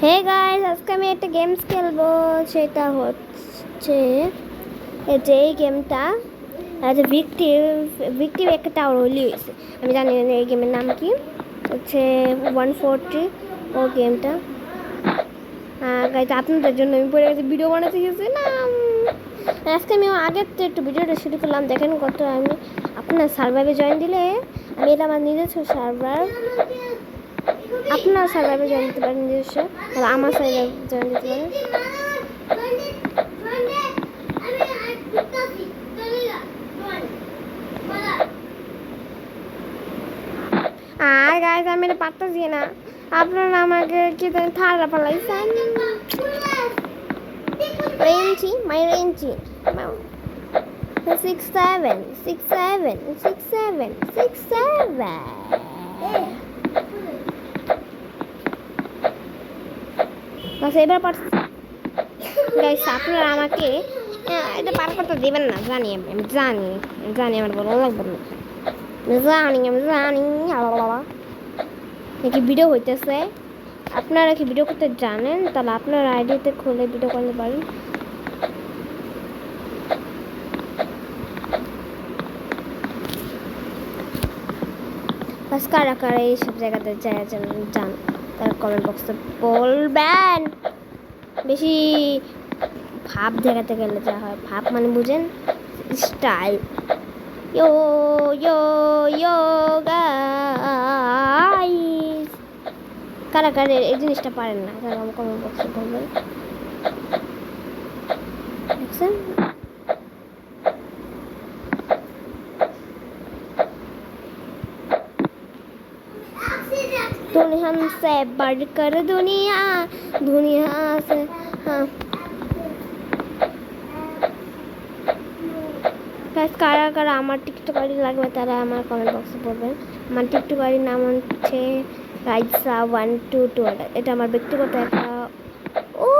Hey guys, আজকে আমি একটা গেমস খেলবো। সেটা হচ্ছে এই গেমটা ভিক্টিভ একটা টাওয়ার হলি হয়েছে। আমি জানি না এই গেমের নাম কি। হচ্ছে 140 ও গেমটা। গাইস, আপনাদের জন্য আমি পরে গেছি ভিডিও বানাতে গেছি না। আজকে আমি আগের তো একটু ভিডিওটা শুরু করলাম, দেখেন কত। আমি আপনার সার্ভাইভে জয়েন দিলে আমি এটা আমার নিজস্ব সার্ভার, আপনার সার্ভাইভে জয়েন দিতে পারেন নিজস্ব, আর আমার সার্ভাইভে জয়েন দিতে পারেন। আর গাইস, আমি এটা পারতেছি না। আপনারা আমাকে কি জানি থাড়া ফেলাইছেন। রেঞ্জি মাই রেঞ্জি 6-7 6-7 6-7 6-7। বাস এবার পারছি। গাইস, আপনারা আমাকে এটা পার করতে দেবেন না, জানি আমি জানি আমার বলা লাগবে না, আমি জানি নাকি ভিডিও হইতেছে। আপনারা কি ভিডিও করতে জানেন? তাহলে আপনার আইডিতে খুলে ভিডিও করতে পারেন। বাস কারা কারা এইসব জায়গাতে যান তারা কমেন্ট বক্সে বলবেন। বেশি ভাব দেখাতে গেলে যা হয়, ভাব মানে বুঝেন, স্টাইল। ইয়ো ইয়ো ইয়ো গাইস, কারা কারা এই জিনিসটা পারেন না তারা আমার কমেন্ট বক্সে বলবেন। দেখছেন? तूने हमसे बढ़कर दुनिया दुनिया से কারা কারা আমার টিকটক আইডি লাগবে তারা আমার কমেন্ট বক্সে বলবেন। আমার টিকটক আইডির নাম হচ্ছে রাইসা 122। এটা আমার ব্যক্তিগত অ্যাকাউন্ট,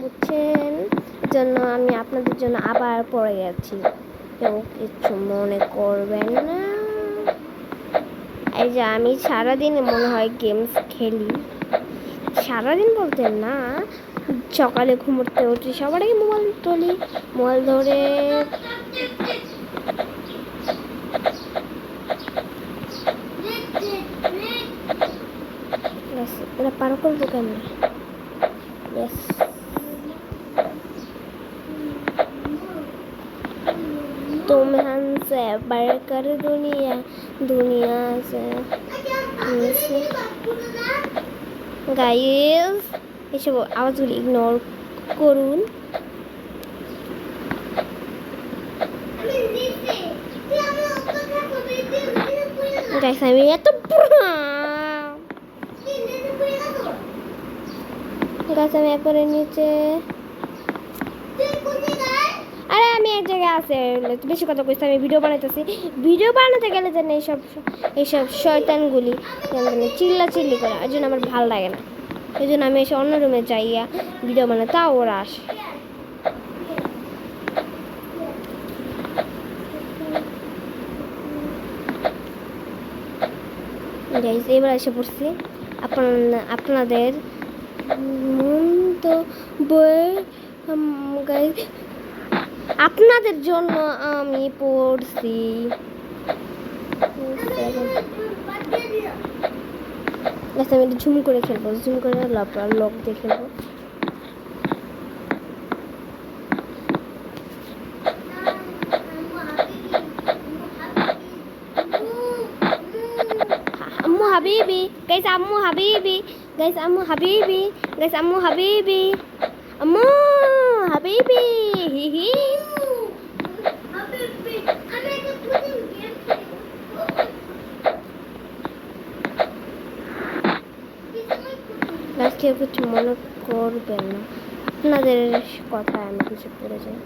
বুঝছেন? জন্য আমি আপনাদের জন্য আবার পড়ে গেছি, কেউ কিছু মনে করবেন না। এই যে আমি সারাদিন মনে হয় গেমস খেলি, সারাদিন বলতে না, সকালে ঘুমোতে উঠি সবার আগে মোবাইল তুলি, মোবাইল ধরে ওরা পার করবো কেমন। तुम हमसे बढ़कर दुनिया दुनिया से গাইস, এসব আওয়াজগুলি ইগনোর করুন। গাইস, আমি এত গাছ আমি একবারে নিচে। আরে আমি এক জায়গায় আছে, বেশি কথা কইছি, আমি ভিডিও বানাইতেছি। ভিডিও বানাতে গেলে যেন এইসব শয়তানগুলি চিল্লি করে, এই জন্য আমার ভালো লাগে না। এই জন্য আমি এসে অন্য রুমে যাইয়া ভিডিও বানাই, তাও ওরা আসে। এবার এসে পড়ছি আপনাদের আপনাদের জন্য আমি পড়ছি। আমি একটু ঝুম করে খেলবো, ঝুম করে লক দিয়ে খেলবো। আম্মু হাবিবি গাইস, আম্মু হাবিবি গাইস, আম্মু হাবিবি গাইস, আম্মু হাবিবি, আম্মু হাবিবি হি হি। কেউ কিছু মনে করবেন না, আপনাদের কথা আমি কিছু পড়ে যাই।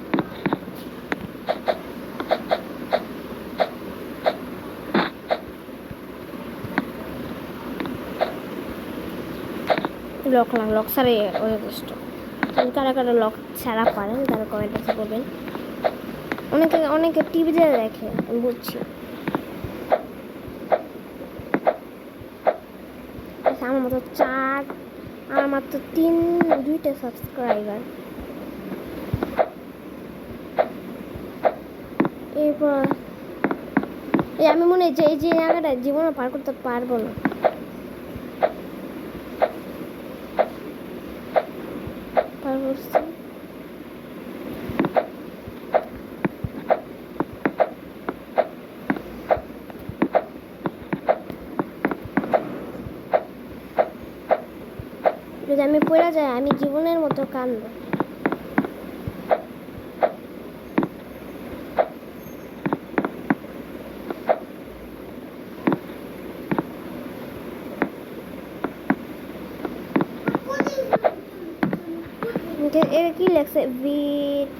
লক ছাড়াই যথেষ্ট। কারা কারা লক ছাড়া পারেন তারা কমেন্ট বক্সে বলবেন। অনেকে টিভিতে দেখে, আমি বুঝছি। আমার মতো আর মাত্র 2টা সাবস্ক্রাইবার। এরপর আমি মনে হয় যে এই যে জায়গাটা জীবনে পার করতে পারবো না। পার করছি। যদি আমি পড়ে যাই আমি জীবনের মতো কাঁদবো। এটা কি লেখছে বিট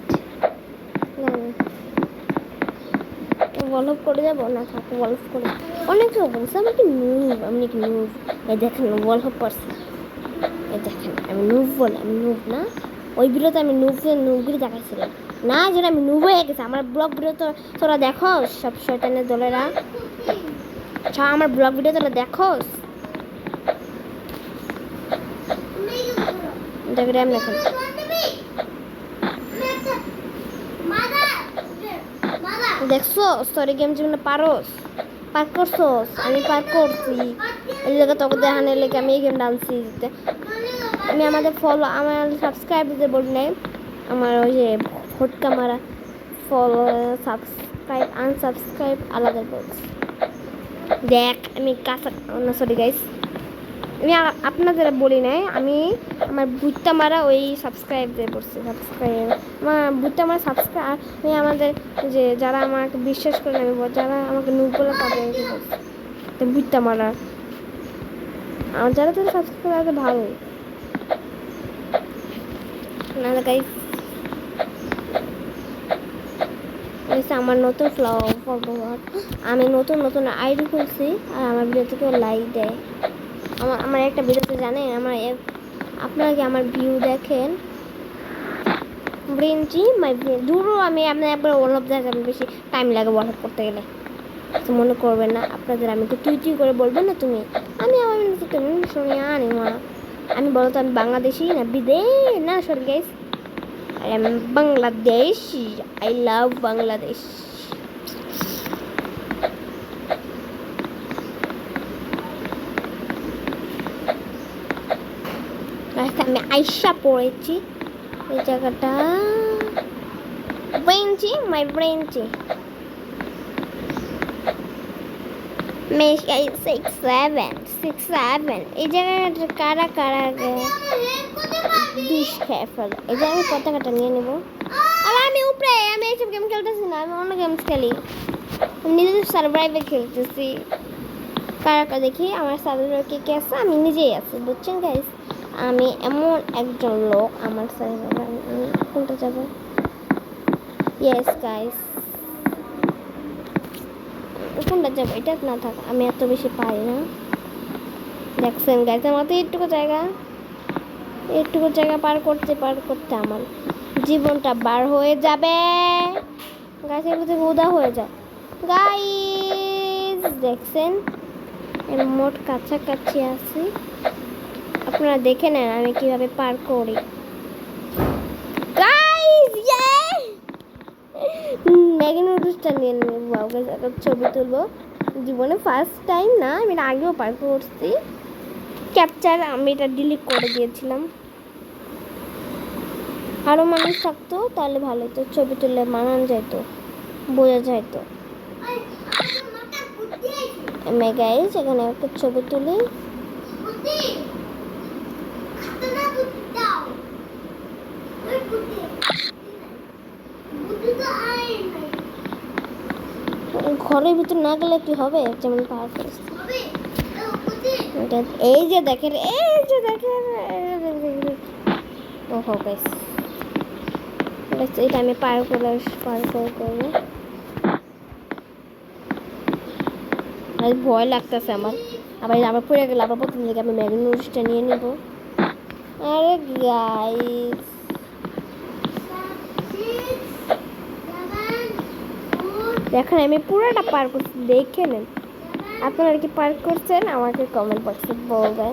ওয়ালপ করে যাবো না থাক ওয়ালপ করে অনেক কেউ বলছে আমি কি নুব আমি কি নুব এই দেখেন ওয়ালপ পারছি এই দেখেন আমি নুব বলে আমি নুব না ওই ভিডিওতে আমি নুবগুলি দেখাইছিলাম না যেটা আমি নুব হয়ে গেছে আমার ব্লগ ভিডিও তো তোরা দেখো সব শয়তানের দলেরা আমার ব্লগ ভিডিও তোরা দেখো দেখেন দেখেন দেখছো স্টোরি গেম যেগুলো পারোস পার করছোস আমি পার করছি এই জায়গা তোকে দেখানোর লেগে আমি এই গেম ডানছি আমি আমাদের ফলো আমার সাবস্ক্রাইবারদের বলি নাই আমার ওই যে ফটকা মারা ফলো সাবস্ক্রাইব আনসাবস্ক্রাইব আলাদা বলছি দেখ আমি কাঁচা না সরি গাইস আমি আপনাদের বলি নাই আমি আমার বুটটা মারা ওই সাবস্ক্রাইব দিয়ে পড়ছি সাবস্ক্রাইব আমার বুটটা মারা সাবস্ক্রাইব আমি আমাদের যে যারা আমাকে বিশ্বাস করে আমি যারা আমাকে নুব বলে তাদেরকে বলছি তো বুটটা মারা আমার যারা তাদের সাবস্ক্রাইব আছে ভালো না গাইস আমার নতুন ফলোয়ার আমি নতুন আইডি খুলছি আর আমার ভিডিওতে কেউ লাইক দেয় আমার একটা ভিডিওতে জানেন আমার আপনারা কি আমার ভিউ দেখেন ব্রেনজি মাই ব্রেন দূরও আমি আপনার একবার ওয়ালপ দেখাবেন বেশি টাইম লাগে ওয়ালপ করতে গেলে তো মনে করবেন না আপনাদের আমি তো তুই করে বলবেন না তুমি আমি আমার তুমি শুনি আনি মা আমি বলো তো আমি বাংলাদেশি না বিদেশ না sorry guys I am Bangladeshi I love Bangladesh আমি আইসা পড়েছি এই জায়গাটা ব্রেনচি মাই ব্রেনচি মেশ 6-7 এই জায়গাটা কারা কারা ডিশ খেয়ে ফেলে এই যে আমি পতাকাটা নিয়ে নেবো আর আমি উপরে আমি এইসব গেম খেলতেছি না আমি অন্য গেমস খেলি আমি নিজেদের সার্ভাইভে খেলতেছি কারা কারা দেখি আমার সার্ভাইভে কে আছে আমি নিজেই আছি বুঝছেন গাইস আমি এমন একজন লোক আমার সার্ভাইভে আমি কোনটা যাব ইয়েস গাইস কোনটা যাবো এটা না থাক আমি এত বেশি পারি না দেখছেন গাইস আমার তো এইটুকু জায়গা পার করতে আমার জীবনটা বার হয়ে যাবে গাছের ভিতরে উদা হয়ে যায় গাইস দেখছেন আমি মোট কাছাকাছি আছি আপনারা দেখে নেন আমি কিভাবে পার করি গাইস ম্যাগি নুডলসটা নিয়ে নেবো ছবি তুলবো জীবনে ফার্স্ট টাইম না আমি আগেও পার করছি ক্যাপচার আমি এটা ডিলিট করে দিয়েছিলাম আরও মানুষ থাকতো তাহলে ভালো হতো ছবি তুললে মানান যেত বোঝা যাইতো গাইস এখানে একটা ছবি তুলি ঘরের ভিতর না গেলে কি হবে যেমন পাওয়ার এই যে দেখেন ওহো গাইস এটা আমি পার করে করবো আর ভয় লাগতেছে আবার পড়ে গেলে আবার প্রথম থেকে আমি ম্যাগি নুডলসটা নিয়ে নেব আরে গাইস দেখেন আমি পুরোটা পার করছি দেখে নেন আপনারা কি পার করছেন আমাকে কমেন্ট বক্সে বলবেন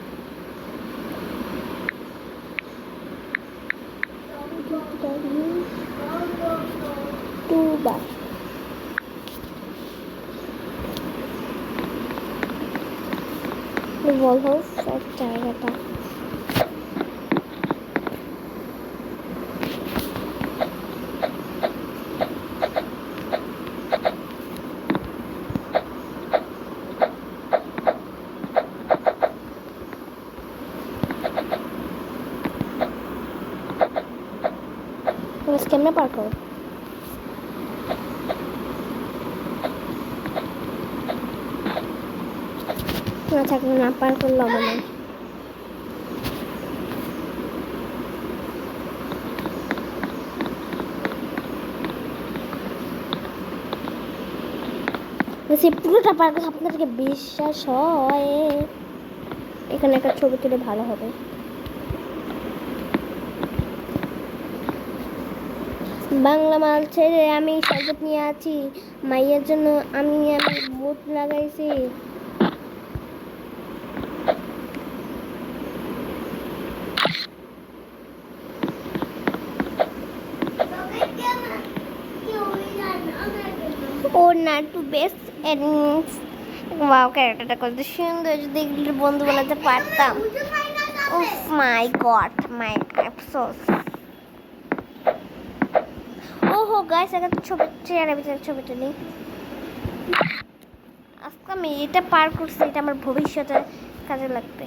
বল হাউস জায়গাটা কেমনে পার করো না থাকলে না পার করলে হবে না পুরোটা পার করে আপনাদেরকে বিশ্বাস হয় এখানে একটা ছবি তুলে ভালো হবে বাংলা মাল ছেড়ে আমি শরবত নিয়ে আছি মাইয়ের জন্য আমি বুট লাগাইছি ও নাটু বেস্ট এন্ডস ওয়াও ক্যারেক্টারটা কত সুন্দর যদি এগুলোর বন্ধু বানাতে পারতাম উফ মাই গড মাই আফসোস ওহো গাইস একটা ছবি চেয়ারের ভিতরে ছবি তুলি আজকে আমি এটা পার করছি এটা আমার ভবিষ্যতে কাজে লাগবে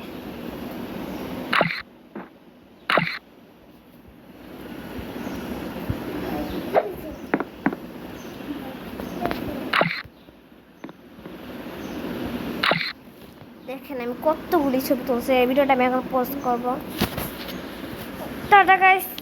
দেখেন আমি কতগুলি ছবি তুলছি এই ভিডিওটা আমি এখন পোস্ট করবো টাটা গাইস